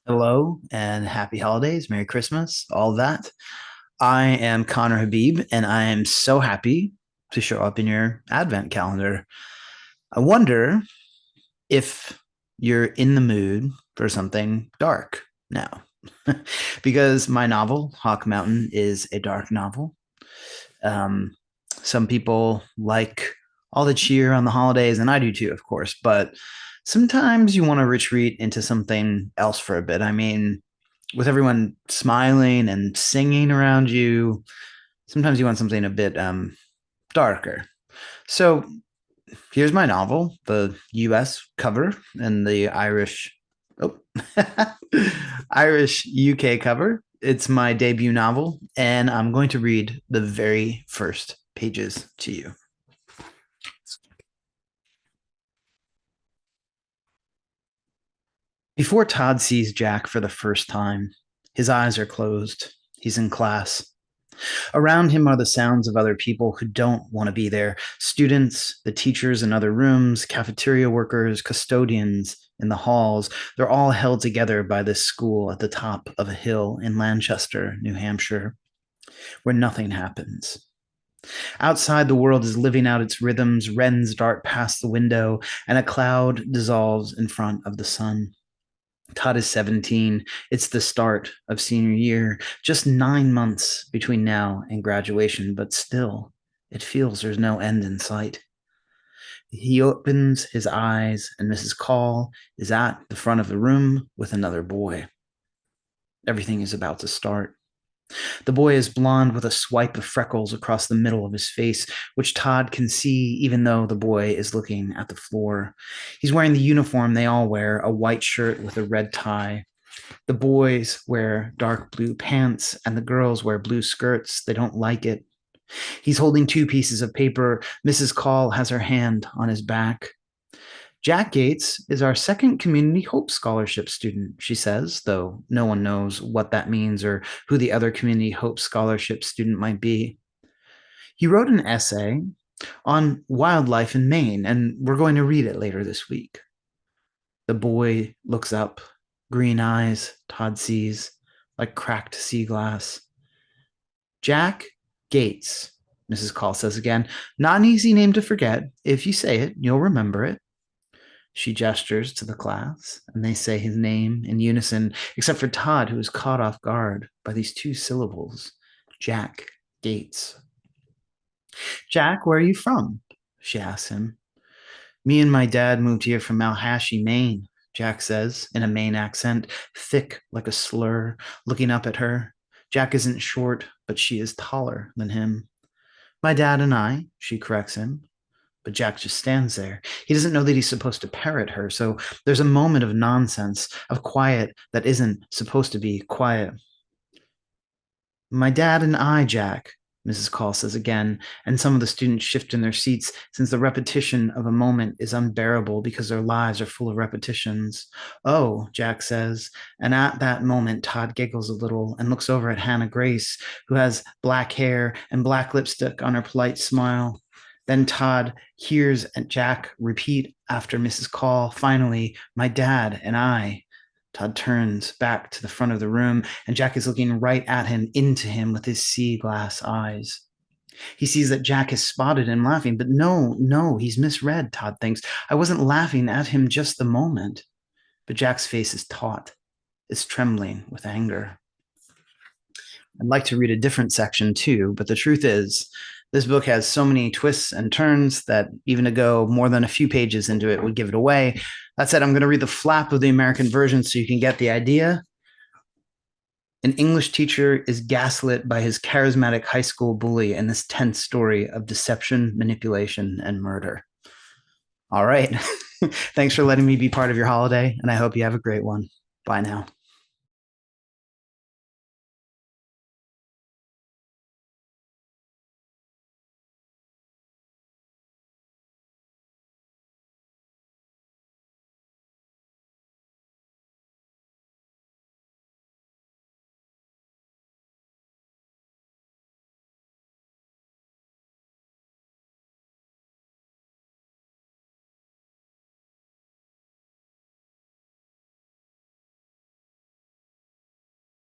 Hello and happy holidays, Merry Christmas, all that. I am Connor Habib, and I am so happy to show up in your advent calendar. I wonder if you're in the mood for something dark now, because my novel, Hawk Mountain, is a dark novel. Um, some people like all the cheer on the holidays, and I do too, of course, but sometimes you want to retreat into something else for a bit. I mean, with everyone smiling and singing around you, sometimes you want something a bit darker. So here's my novel, the US cover and the Irish, oh, Irish UK cover. It's my debut novel, and I'm going to read the very first pages to you. Before Todd sees Jack for the first time, his eyes are closed. He's in class. Around him are the sounds of other people who don't want to be there: students, the teachers in other rooms, cafeteria workers, custodians in the halls. They're all held together by this school at the top of a hill in Lancaster, New Hampshire, where nothing happens. Outside, the world is living out its rhythms. Wrens dart past the window, and a cloud dissolves in front of the sun. Todd is 17. It's the start of senior year, just 9 months between now and graduation, but still, it feels there's no end in sight. He opens his eyes, and Mrs. Call is at the front of the room with another boy. Everything is about to start. The boy is blond with a swipe of freckles across the middle of his face, which Todd can see even though the boy is looking at the floor. He's wearing the uniform they all wear, a white shirt with a red tie. The boys wear dark blue pants and the girls wear blue skirts. They don't like it. He's holding two pieces of paper. Mrs. Call has her hand on his back. Jack Gates is our second Community Hope Scholarship student, she says, though no one knows what that means or who the other Community Hope Scholarship student might be. He wrote an essay on wildlife in Maine, and we're going to read it later this week. The boy looks up, green eyes, Todd sees, like cracked sea glass. Jack Gates, Mrs. Call says again. Not an easy name to forget. If you say it, you'll remember it. She gestures to the class, and they say his name in unison, except for Todd, who is caught off guard by these two syllables: Jack Gates. Jack, where are you from? She asks him. Me and my dad moved here from Malhashy, Maine, Jack says, in a Maine accent, thick like a slur, looking up at her. Jack isn't short, but she is taller than him. My dad and I, she corrects him. But Jack just stands there. He doesn't know that he's supposed to parrot her, so there's a moment of nonsense, of quiet that isn't supposed to be quiet. My dad and I, Jack, Mrs. Call says again, and some of the students shift in their seats since the repetition of a moment is unbearable because their lives are full of repetitions. Oh, Jack says, and at that moment, Todd giggles a little and looks over at Hannah Grace, who has black hair and black lipstick on her polite smile. Then Todd hears Jack repeat after Mrs. Call, finally, my dad and I. Todd turns back to the front of the room, and Jack is looking right at him, into him with his sea glass eyes. He sees that Jack has spotted him laughing, but no, he's misread, Todd thinks. I wasn't laughing at him just the moment. But Jack's face is taut. It's trembling with anger. I'd like to read a different section too, but the truth is, this book has so many twists and turns that even to go more than a few pages into it would give it away. That said, I'm going to read the flap of the American version so you can get the idea. An English teacher is gaslit by his charismatic high school bully in this tense story of deception, manipulation, and murder. All right. Thanks for letting me be part of your holiday, and I hope you have a great one. Bye now.